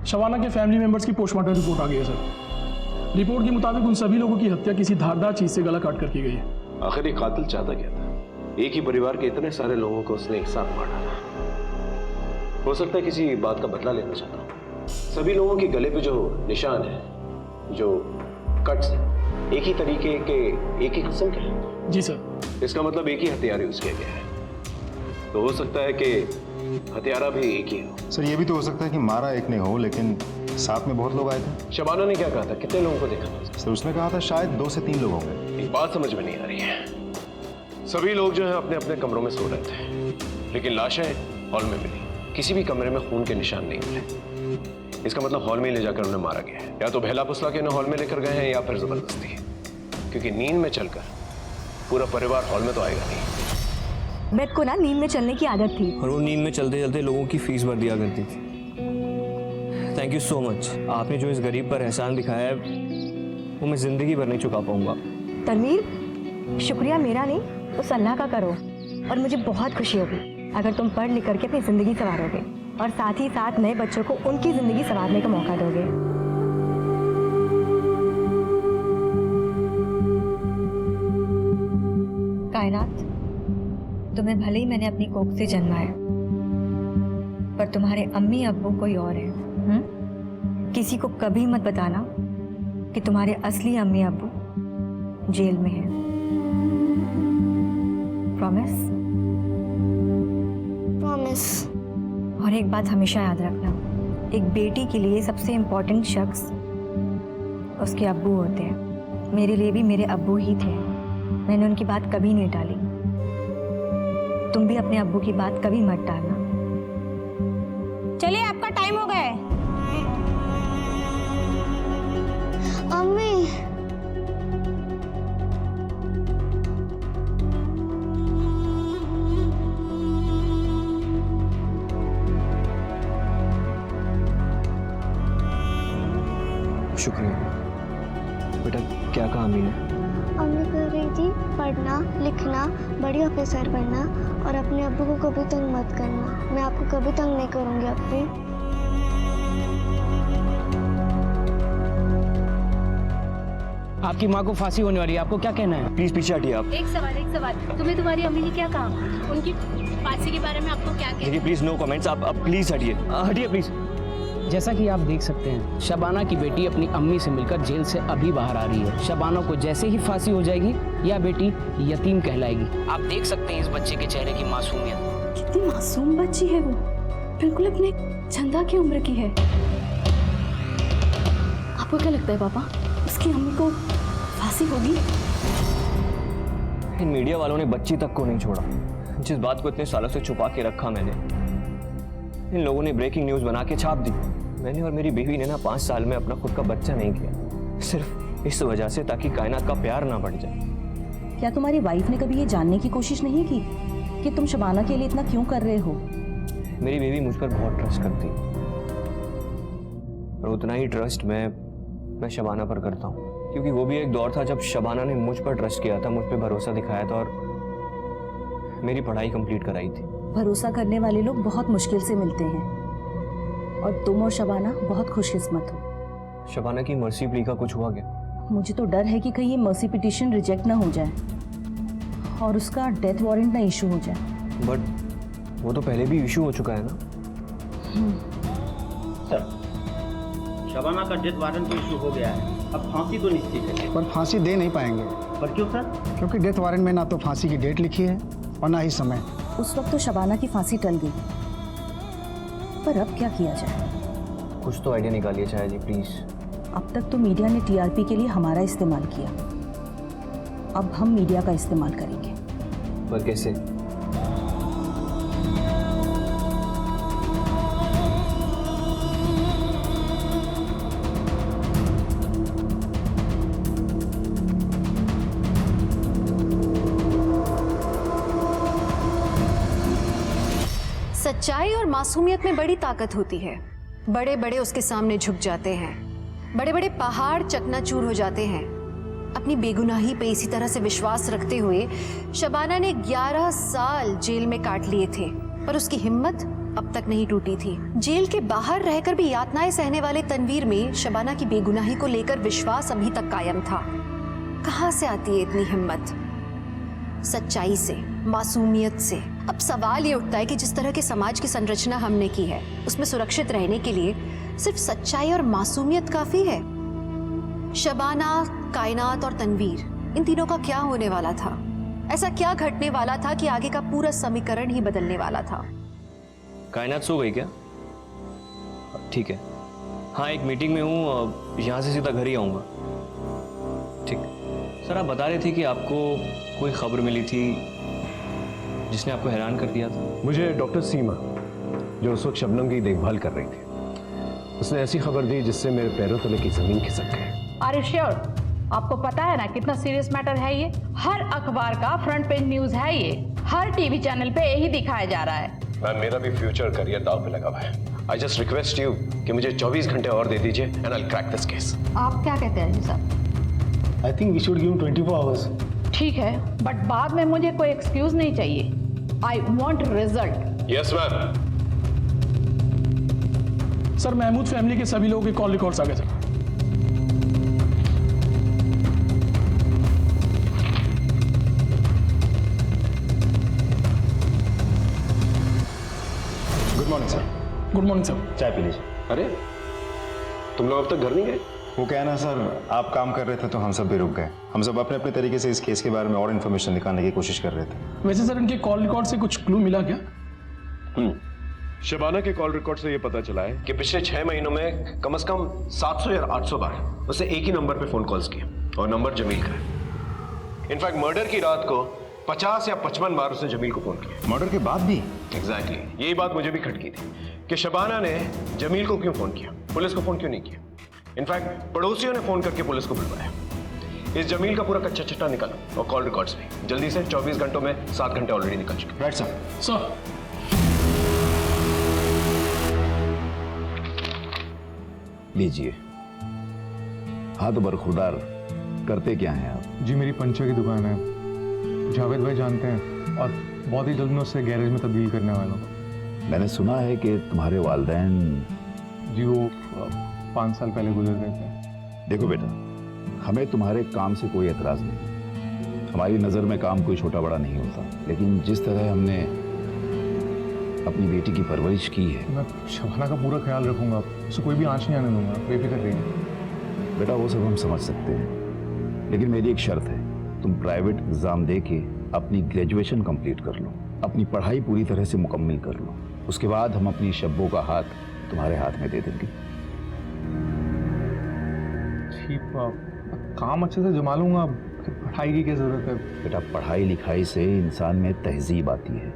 शबाना के फैमिली मेंबर्स की पोस्टमार्टम रिपोर्ट आ गई है सर। रिपोर्ट के मुताबिक उन सभी लोगों की हत्या किसी धारदार चीज से गला काट कर की गई है। आखिर ये कातिल चाहता क्या था? एक ही परिवार के इतने सारे लोगों को उसने एक साथ मार डाला। हो सकता है किसी बात का बदला लेना चाहता हूँ। सभी लोगों के गले पे जो निशान है, जो कट्स है, एक ही तरीके के, एक ही किस्म के हैं। जी सर। इसका मतलब एक ही हथियार यूज किया गया है। तो हो सकता है कि हथियारा भी एक ही हो। सर ये भी तो हो सकता है कि मारा एक ने हो, लेकिन साथ में बहुत लोग आए थे। शबाना ने क्या कहा था? कितने लोगों को देखा था? सर उसने कहा था शायद 2 से 3 लोग होंगे। एक बात समझ में नहीं आ रही है। सभी लोग जो है अपने अपने कमरों में सो रहे थे, लेकिन लाशें हॉल में मिली। किसी भी कमरे में खून के निशान नहीं मिले। इसका मतलब हॉल में ले जाकर उन्हें मारा गया है। या तो बहला फुसला के उन्हें हॉल में लेकर गए हैं या फिर जबरदस्ती। क्योंकि नींद में चलकर पूरा परिवार हॉल में तो आएगा नहीं। बेट को ना नींद में चलने की आदत थी और वो नींद में चलते चलते लोगों की फीस भर दिया करती थी। Thank you so much. आपने जो इस गरीब पर एहसान दिखाया है वो मैं जिंदगी भर नहीं चुका पाऊंगा। तनवीर, शुक्रिया मेरा नहीं, उस अल्लाह का करो। और मुझे बहुत खुशी होगी अगर तुम पढ़ लिख करके अपनी जिंदगी संवारोगे और साथ ही साथ नए बच्चों को उनकी जिंदगी संवारने का मौका दोगे। कायनात, तुम्हें भले ही मैंने अपनी कोख से जन्माया, पर तुम्हारे अम्मी अब्बू कोई और है। किसी को कभी मत बताना कि तुम्हारे असली अम्मी अब्बू जेल में हैं। प्रॉमिस? प्रॉमिस। और एक बात हमेशा याद रखना, एक बेटी के लिए सबसे इम्पोर्टेंट शख्स उसके अब्बू होते हैं। मेरे लिए भी मेरे अब्बू ही थे। मैंने उनकी बात कभी नहीं टाली। तुम भी अपने अब्बू की बात कभी मत टालना। चलिए, आपका टाइम हो गया है। अम्मी, शुक्रिया बेटा। क्या कहा अम्मी ने? अम्मी कह रही थी पढ़ना लिखना, बड़ी ऑफिसर बनना और अपने अब्बू को कभी तंग मत करना। मैं आपको कभी तंग नहीं करूंगी अब्बी। आपकी माँ को फांसी होने वाली है, आपको क्या कहना है? प्लीज पीछे हटिए आप। एक सवाल, तुम्हें तुम्हारी अम्मी ने क्या कहा? उनकी फांसी के बारे में आपको क्या कहना? देखिए प्लीज नो कमेंट्स। आप प्लीज हटिए, हटिए प्लीज। जैसा कि आप देख सकते हैं, शबाना की बेटी अपनी अम्मी से मिलकर जेल से अभी बाहर आ रही है। शबाना को जैसे ही फांसी हो जाएगी, यह बेटी यतीम कहलाएगी। आप देख सकते हैं इस बच्चे के चेहरे की मासूमियत। कितनी मासूम बच्ची है वो, बिल्कुल अपने चंदा की उम्र की है। आपको क्या लगता है पापा, उसकी अम्मी को फांसी होगी? इन मीडिया वालों ने बच्ची तक को नहीं छोड़ा। जिस बात को इतने सालों से छुपा के रखा मैंने, इन लोगों ने ब्रेकिंग न्यूज बना के छाप दी। मैंने और मेरी बीवी ने ना 5 साल में अपना खुद का बच्चा नहीं किया, सिर्फ इस वजह से ताकि कायनात का प्यार ना बढ़ जाए। क्या तुम्हारी वाइफ ने कभी ये जानने की कोशिश नहीं की कि तुम शबाना के लिए इतना क्यों कर रहे हो? मेरी बीवी मुझ पर बहुत ट्रस्ट करती है और उतना ही ट्रस्ट मैं शबाना पर करता हूँ, क्योंकि वो भी एक दौर था जब शबाना ने मुझ पर ट्रस्ट किया था, मुझ पर भरोसा दिखाया था और मेरी पढ़ाई कंप्लीट कराई थी। भरोसा करने वाले लोग बहुत मुश्किल से मिलते हैं और तुम और शबाना बहुत खुशकिस्मत हो। शबाना की मर्सी प्ली का कुछ हुआ क्या? मुझे तो डर है कि कहीं ये मर्सी पिटीशन रिजेक्ट ना हो जाए और उसका डेथ वारंट ना इशू हो जाए। बट वो तो पहले भी इशू हो चुका है ना। सर, शबाना का डेथ वारंट तो इशू हो गया है, अब फांसी तो निश्चित है। पर फांसी दे नहीं पाएंगे। पर क्यों सर? क्योंकि डेथ वारंट में ना तो फांसी की डेट लिखी है और ना ही समय। उस वक्त तो शबाना की फांसी टल गई, पर अब क्या किया जाए? कुछ तो आइडिया निकालिए चाहे जी प्लीज। अब तक तो मीडिया ने टीआरपी के लिए हमारा इस्तेमाल किया, अब हम मीडिया का इस्तेमाल करेंगे। पर कैसे? सच्चाई और मासूमियत में बड़ी ताकत होती है। बड़े बड़े उसके सामने झुक जाते हैं, बड़े बड़े पहाड़ चकनाचूर हो जाते हैं। अपनी बेगुनाही पे इसी तरह से विश्वास रखते हुए शबाना ने 11 साल जेल में काट लिए थे, पर उसकी हिम्मत अब तक नहीं टूटी थी। जेल के बाहर रहकर भी यातनाएं सहने वाले तनवीर में शबाना की बेगुनाही को लेकर विश्वास अभी तक कायम था। कहां से आती है इतनी हिम्मत? सच्चाई से, मासूमियत से। अब सवाल ये उठता है कि जिस तरह के समाज की संरचना हमने की है, उसमें सुरक्षित रहने के लिए सिर्फ सच्चाई और मासूमियत काफी है। शबाना, कायनात और तनवीर, इन तीनों का क्या होने वाला था? ऐसा क्या घटने वाला था कि आगे का पूरा समीकरण ही बदलने वाला था? कायनात सो गई क्या? ठीक है, हाँ एक मीटिंग में हूँ, यहाँ से सीधा घर ही आऊँगा। ठीक सर, आप बता रहे थे कि आपको कोई खबर मिली थी जिसने आपको हैरान कर दिया था। मुझे डॉक्टर सीमा, जो उस वक्त शबनम की देखभाल कर रही थी, उसने ऐसी खबर दी जिससे मेरे पैरों तले की जमीन खिसक गई। Are you sure? आपको पता है ना कितना सीरियस मैटर है ये? हर अखबार का फ्रंट पेज न्यूज है ये, हर टीवी चैनल पे यही दिखाया जा रहा है। मैम, मेरा भी फ्यूचर करियर दाव पे लगा हुआ है। आई जस्ट रिक्वेस्ट यू कि मुझे 24 घंटे और दे दीजिए and I will crack this case. आप क्या कहते हैं जी साहब? I think we should give 24 hours. ठीक है, बट बाद में मुझे कोई एक्सक्यूज नहीं चाहिए। I want result. Yes ma'am. Sir, Mahmood family के सभी लोगों के कॉल रिकॉर्ड्स आ गए sir. Good morning sir. Good morning sir. चाय पी लीजिए। अरे, तुम लोग अब तक घर नहीं गए? वो क्या है ना सर, आप काम कर रहे थे तो हम सब भी रुक गए। हम सब अपने अपने तरीके से इस केस के बारे में और इन्फॉर्मेशन निकालने की कोशिश कर रहे थे। वैसे सर, इनके कॉल रिकॉर्ड से कुछ क्लू मिला क्या? शबाना के कॉल रिकॉर्ड से ये पता चला है कि पिछले 6 महीनों में कम से कम 700 या 800 बार उसे एक ही नंबर पे फोन कॉल्स किए और नंबर जमील का है। इनफैक्ट मर्डर की रात को 50 या 55 बार उसने जमील को फोन किया। मर्डर के बाद भी? एग्जैक्टली, यही बात मुझे भी खटकी थी कि शबाना ने जमील को क्यों फोन किया, पुलिस को फोन क्यों नहीं किया। इनफैक्ट पड़ोसियों ने फोन करके पुलिस को बुलवाया। इस जमील का पूरा कच्चा चिट्ठा निकालो और कॉल रिकॉर्ड्स भी जल्दी से। 24 घंटों में 7 घंटे ऑलरेडी निकल चुके। Right sir. सर, लीजिए। हाँ तो बरखुरदार, करते क्या हैं आप? जी, मेरी पंचर की दुकान है, जावेद भाई जानते हैं, और बहुत ही जल्द मैं उससे गैरेज में तब्दील करने वाला हूँ। मैंने सुना है कि तुम्हारे वालिदैन जी वो 5 साल पहले गुजर गए थे। देखो बेटा, हमें तुम्हारे काम से कोई एतराज़ नहीं। हमारी नज़र में काम कोई छोटा बड़ा नहीं होता, लेकिन जिस तरह हमने अपनी बेटी की परवरिश की है। मैं शबाना का पूरा ख्याल रखूंगा, उसे कोई भी आंच नहीं आने दूंगा, बेफिक्र रहिए। बेटा वो सब हम समझ सकते हैं, लेकिन मेरी एक शर्त है, तुम प्राइवेट एग्ज़ाम दे के अपनी ग्रेजुएशन कंप्लीट कर लो, अपनी पढ़ाई पूरी तरह से मुकम्मल कर लो। उसके बाद हम अपनी शब्बों का हाथ तुम्हारे हाथ में दे देंगे। ठीक, काम अच्छे से जमा लूंगा, पढ़ाई की क्या जरूरत है? बेटा पढ़ाई लिखाई से इंसान में तहजीब आती है,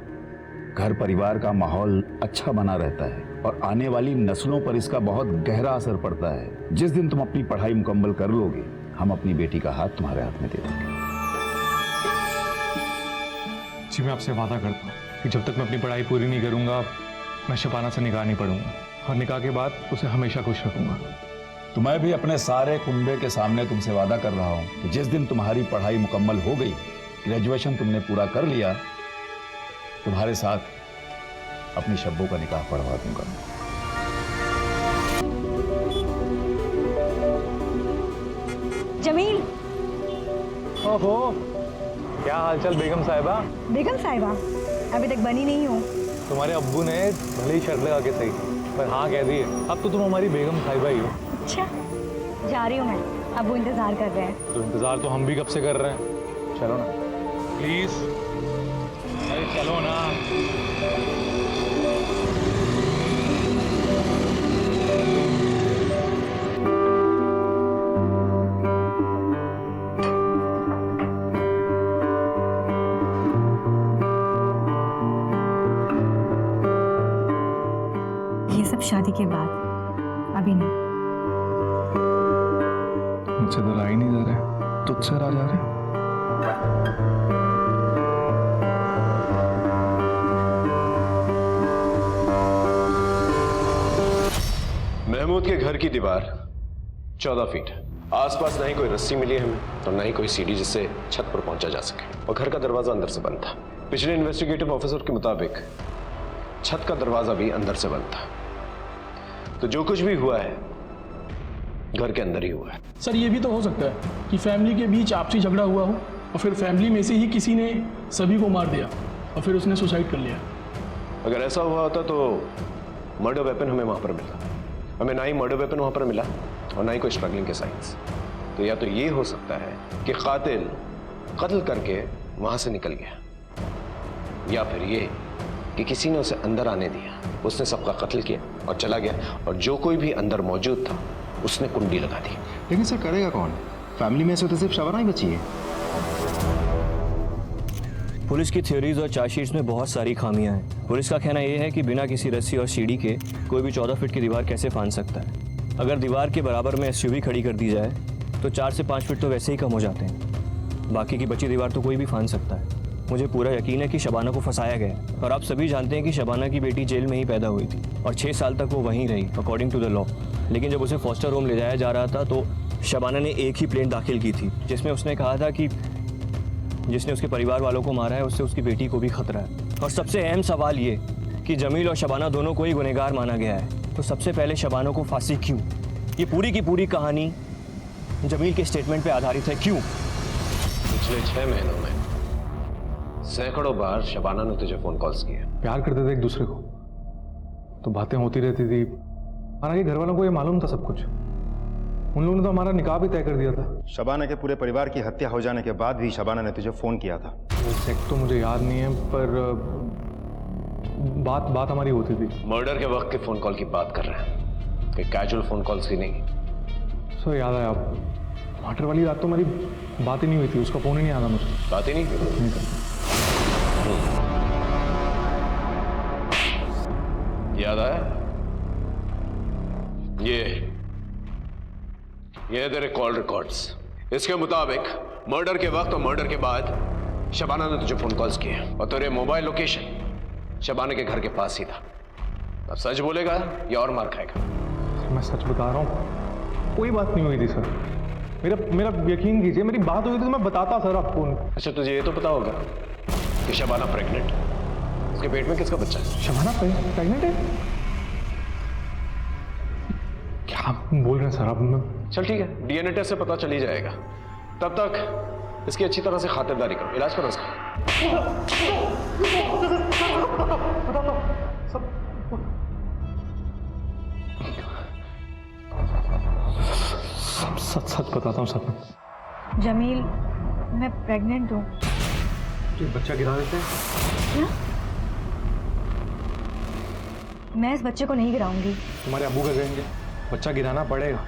घर परिवार का माहौल अच्छा बना रहता है। और आने वाली नस्लों पर इसका बहुत गहरा असर पड़ता है। जिस दिन तुम अपनी पढ़ाई मुकम्मल कर लोगे, हम अपनी बेटी का हाथ तुम्हारे हाथ में दे देंगे। जी मैं आपसे वादा करता हूँ कि जब तक मैं अपनी पढ़ाई पूरी नहीं करूंगा, मैं शबाना से निकाह नहीं पढ़ूंगा और निकाह के बाद उसे हमेशा खुश रखूंगा। तो मैं भी अपने सारे कुंबे के सामने तुमसे वादा कर रहा हूं कि जिस दिन तुम्हारी पढ़ाई मुकम्मल हो गई, ग्रेजुएशन तुमने पूरा कर लिया, तुम्हारे साथ अपनी शब्बों का निकाह पढ़वा दूंगा। जमील। ओहो, क्या हालचाल बेगम साहिबा? बेगम साहिबा अभी तक बनी नहीं हो। तुम्हारे अब्बू ने भले ही शर्त लगा के सही, पर हाँ कह दी है। अब तो तुम हमारी बेगम साहिबा ही हो। अच्छा, जा रही हूँ मैं, अब वो इंतजार कर रहे हैं। तो इंतजार तो हम भी कब से कर रहे हैं। चलो ना प्लीज, अरे चलो ना। ये सब शादी के बाद, अभी नहीं। मुझसे तो राय नहीं जा रहे, तुझसे रा जा रहे। महमूद के घर की दीवार 14 फीट है। आसपास ना ही कोई रस्सी मिली है हमें और ना ही कोई सीढ़ी जिससे छत पर पहुंचा जा सके, और घर का दरवाजा अंदर से बंद था। पिछले इन्वेस्टिगेटिव ऑफिसर के मुताबिक छत का दरवाजा भी अंदर से बंद था। तो जो कुछ भी हुआ है घर के अंदर ही हुआ है। सर ये भी तो हो सकता है कि फैमिली के बीच आपसी झगड़ा हुआ हो और फिर फैमिली में से ही किसी ने सभी को मार दिया और फिर उसने सुसाइड कर लिया। अगर ऐसा हुआ होता तो मर्डर वेपन हमें वहां पर मिला। हमें ना ही मर्डर वेपन वहां पर मिला और ना ही कोई स्ट्रगलिंग के साइंस। तो या तो ये हो सकता है कि कातिल कत्ल करके वहां से निकल गया, या फिर ये कि किसी ने उसे अंदर आने दिया, उसने सबका कत्ल किया और चला गया, और जो कोई भी अंदर मौजूद था उसने कुंडी लगा दी। लेकिन सर करेगा कौन? फैमिली में से तो सिर्फ शबाना ही बची है। पुलिस की थ्योरीज और चार्जशीट्स में बहुत सारी खामियां हैं। पुलिस का कहना यह है कि बिना किसी रस्सी और सीढ़ी के कोई भी 14 फीट की दीवार कैसे फांद सकता है। अगर दीवार के बराबर में एसयूवी खड़ी कर दी जाए तो 4 से 5 फीट तो वैसे ही कम हो जाते हैं। बाकी की बची दीवार तो कोई भी फांद सकता है। मुझे पूरा यकीन है कि शबाना को फंसाया गया, और आप सभी जानते हैं कि शबाना की बेटी जेल में ही पैदा हुई थी और 6 साल तक वो वहीं रही अकॉर्डिंग टू द लॉ। लेकिन जब उसे फॉस्टर होम ले जाया जा रहा था तो शबाना ने एक ही प्लेन दाखिल की थी जिसमें उसने कहा था कि जिसने उसके परिवार वालों को मारा है उससे उसकी बेटी को भी खतरा है। और सबसे अहम सवाल ये कि जमील और शबाना दोनों को ही गुनहगार माना गया है, तो सबसे पहले शबाना को फांसी क्यों? ये पूरी की पूरी कहानी जमील के स्टेटमेंट पे आधारित है। क्यों? पिछले 6 महीनों में सैकड़ों बार शबाना ने तुझे फोन कॉल्स किए। प्यार करते थे एक दूसरे को तो बातें होती रहती थी। हालांकि घर वालों को ये मालूम था सब कुछ। उन लोगों ने तो हमारा निकाह भी तय कर दिया था। शबाना के पूरे परिवार की हत्या हो जाने के बाद भी शबाना ने तुझे फोन किया था। एग्जैक्ट तो मुझे याद नहीं है, पर बात हमारी होती थी। मर्डर के वक्त के फोन कॉल की बात कर रहे हैं कि कैजुअल फोन कॉल्स की नहीं। सो याद आया, मर्डर वाली रात तो हमारी बात ही नहीं हुई थी। उसका फोन ही नहीं आया मुझे। बात ही नहीं याद आया? ये तेरे कॉल रिकॉर्ड्स। इसके मुताबिक मर्डर के वक्त और मर्डर के बाद शबाना ने तुझे फोन कॉल्स किए और तेरे मोबाइल लोकेशन शबाना के घर के पास ही था। अब सच बोलेगा या और मार खाएगा? मैं सच बता रहा हूँ, कोई बात नहीं हुई थी सर। मेरा यकीन कीजिए, मेरी बात हुई थी तो मैं बताता सर आपको। अच्छा तुझे ये तो पता होगा कि शबाना प्रेग्नेंट, उसके पेट में किसका बच्चा है? शबाना प्रेग्नेंट है? क्या बोल रहे हैं सर आप? चल ठीक है, डीएनए टेस्ट से पता चल ही जाएगा। तब तक इसकी अच्छी तरह से खातिरदारी करो, इलाज करो इसका। सच बताता हूँ सर। जमील, मैं प्रेग्नेंट हूँ। बच्चा गिरा देते हैं? क्या? मैं इस बच्चे को नहीं गिराऊंगी। तुम्हारे अब्बू का कहेंगे बच्चा गिराना पड़ेगा,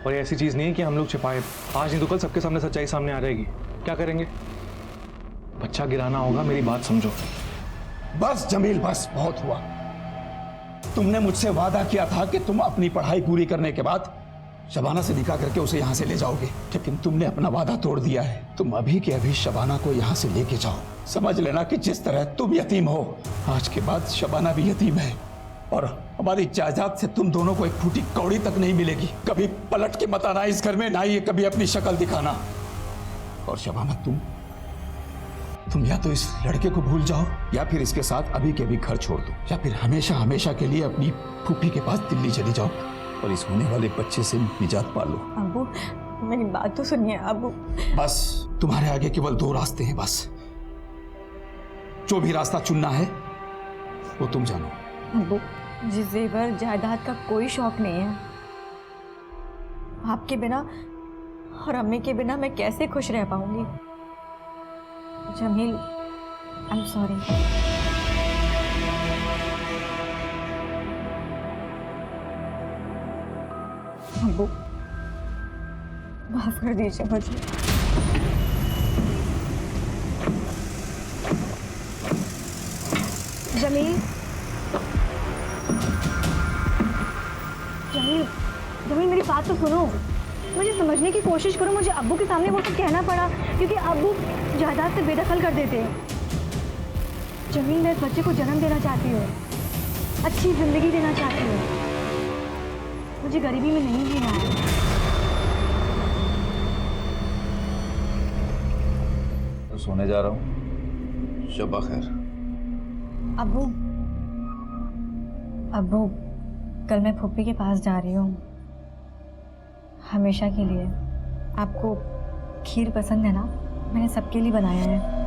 और ये ऐसी चीज नहीं है कि हम लोग छिपाए। आज नहीं तो कल सबके सामने सच्चाई सामने आ जाएगी। क्या करेंगे? बच्चा गिराना होगा, मेरी बात समझो। बस जमील, बस बहुत हुआ। तुमने मुझसे वादा किया था कि तुम अपनी पढ़ाई पूरी करने के बाद शबाना से निकाह करके उसे यहाँ से ले जाओगे, लेकिन तुमने अपना वादा तोड़ दिया है। तुम अभी के अभी शबाना को यहाँ से लेके जाओ। समझ लेना कि जिस तरह तुम यतीम हो, आज के बाद शबाना भी यतीम है और हमारी जायदाद से तुम दोनों को एक फूटी कौड़ी तक नहीं मिलेगी। कभी पलट के मत आना इस घर में, ना ही कभी अपनी शक्ल दिखाना। और शबाना तुम या तो इस लड़के को भूल जाओ या फिर इसके साथ अभी के अभी घर छोड़ दो, या फिर हमेशा हमेशा के लिए अपनी फूफी के पास दिल्ली चली जाओ और इस होने वाले बच्चे से निजात पालो। अबू मेरी बात तो सुनिए अबू। बस तुम्हारे आगे केवल 2 रास्ते हैं, बस जो भी रास्ता चुनना है वो तुम जानो। अबू मुझे जेवर जायदाद का कोई शौक नहीं है। आपके बिना और अम्मी के बिना मैं कैसे खुश रह पाऊंगी। Jameel I am sorry. अबू माफ कर दीजिए मुझे। जमील जमील जमील मेरी बात तो सुनो, मुझे समझने की कोशिश करो। मुझे अब्बू के सामने वो सब कहना पड़ा क्योंकि अब्बू जायदाद से बेदखल कर देते हैं। जमील मैं इस बच्चे को जन्म देना चाहती हूँ, अच्छी जिंदगी देना चाहती हूँ। मुझे गरीबी में नहीं जीना है। तो सोने जा रहा हूँ, शब्बा खैर। अब्बू अब्बू कल मैं फूफी के पास जा रही हूँ हमेशा के लिए। आपको खीर पसंद है ना? मैंने सबके लिए बनाया है।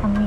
अम्मी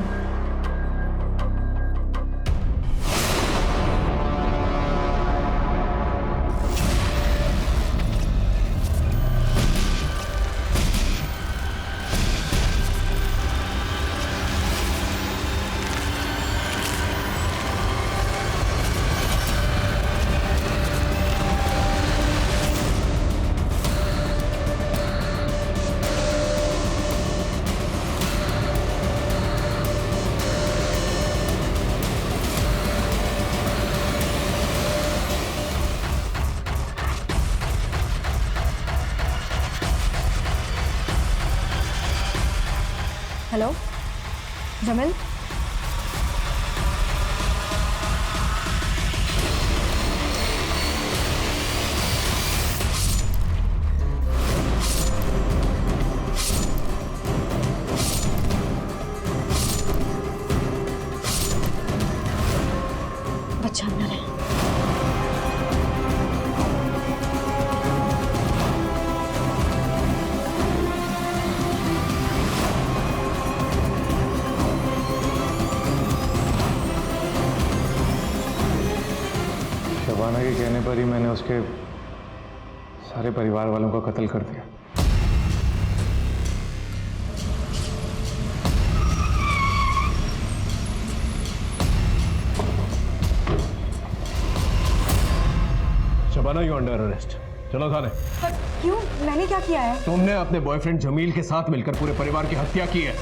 हेलो जमील बच्चा अंदर है। शबाना के कहने पर ही मैंने उसके सारे परिवार वालों का कत्ल कर दिया। शबाना यू अंडर अरेस्ट, चलो थाने। पर क्यों? मैंने क्या किया है? तुमने अपने बॉयफ्रेंड जमील के साथ मिलकर पूरे परिवार की हत्या की है।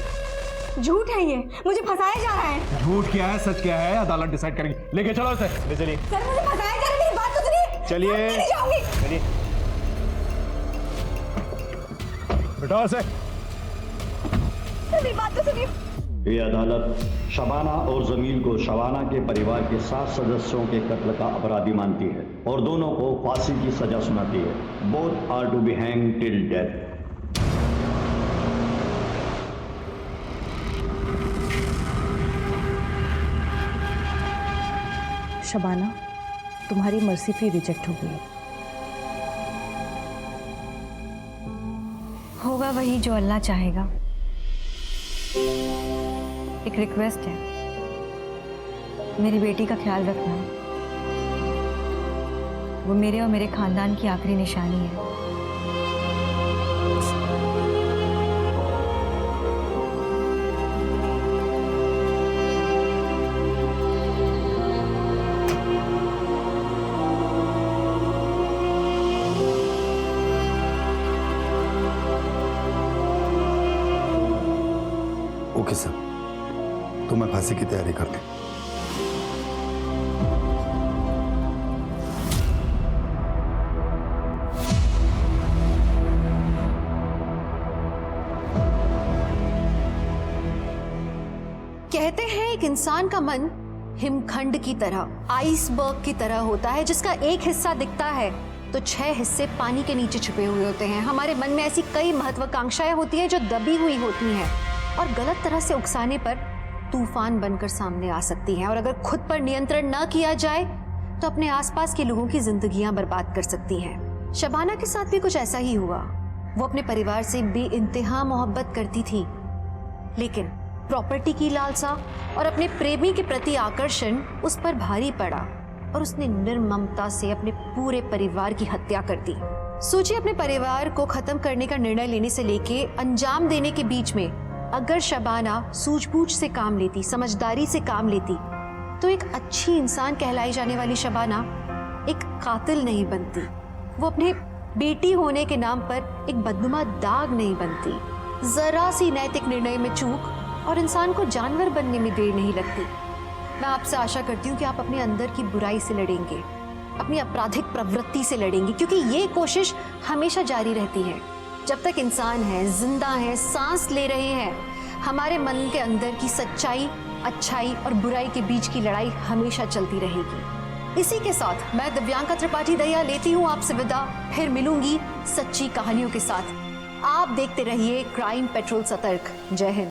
झूठ है ये, मुझे फंसाया जा रहा है। झूठ क्या है सच क्या है अदालत डिसाइड करेगी। लेके चलो इसे, ले चलिए। सर मुझे फंसाया जा रहा है, मेरी बात तो सुनिए। चलिए मैं नहीं जाऊंगी। चलिए बिठाओ इसे। मेरी बात तो सुनिए। ये अदालत शबाना और जमील को शबाना के परिवार के 7 सदस्यों के कत्ल का अपराधी मानती है और दोनों को फांसी की सजा सुनाती है। Both are to be hang till death. Shabana तुम्हारी मर्सी फी रिजेक्ट हो गई। होगा वही जो अल्लाह चाहेगा। एक रिक्वेस्ट है, मेरी बेटी का ख्याल रखना। वो मेरे और मेरे खानदान की आखिरी निशानी है। ओके सर, तो मैं फांसी की तैयारी कर लूँ। कहते हैं एक इंसान का मन हिमखंड की तरह, आइसबर्ग की तरह होता है, जिसका एक हिस्सा दिखता है तो 6 हिस्से पानी के नीचे छुपे हुए होते हैं। हमारे मन में ऐसी कई महत्वाकांक्षाएं होती हैं जो दबी हुई होती हैं और गलत तरह से उकसाने पर तूफान बनकर सामने आ सकती हैं, और अगर खुद पर नियंत्रण न किया जाए तो अपने आसपास के लोगों की जिंदगियां बर्बाद कर सकती हैं। शबाना के साथ भी कुछ ऐसा ही हुआ। वो अपने परिवार से बेइंतहा मोहब्बत करती थी, लेकिन प्रॉपर्टी की लालसा और अपने प्रेमी के प्रति आकर्षण उस पर भारी पड़ा और उसने निर्ममता से अपने पूरे परिवार की हत्या कर दी। सोचिए, अपने परिवार को खत्म करने का निर्णय लेने से लेके अंजाम देने के बीच में अगर शबाना सूझबूझ से काम लेती, समझदारी से काम लेती, तो एक अच्छी इंसान कहलाई जाने वाली शबाना एक कातिल नहीं बनती। वो अपने बेटी होने के नाम पर एक बदनुमा दाग नहीं बनती। जरा सी नैतिक निर्णय में चूक और इंसान को जानवर बनने में देर नहीं लगती। मैं आपसे आशा करती हूँ कि आप अपने अंदर की बुराई से लड़ेंगे, अपनी आपराधिक प्रवृत्ति से लड़ेंगे, क्योंकि ये कोशिश हमेशा जारी रहती है। जब तक इंसान है, जिंदा है, सांस ले रहे हैं, हमारे मन के अंदर की सच्चाई, अच्छाई और बुराई के बीच की लड़ाई हमेशा चलती रहेगी। इसी के साथ मैं दिव्यांका त्रिपाठी दहिया लेती हूँ आपसे विदा। फिर मिलूंगी सच्ची कहानियों के साथ। आप देखते रहिए क्राइम पेट्रोल सतर्क। जय हिंद।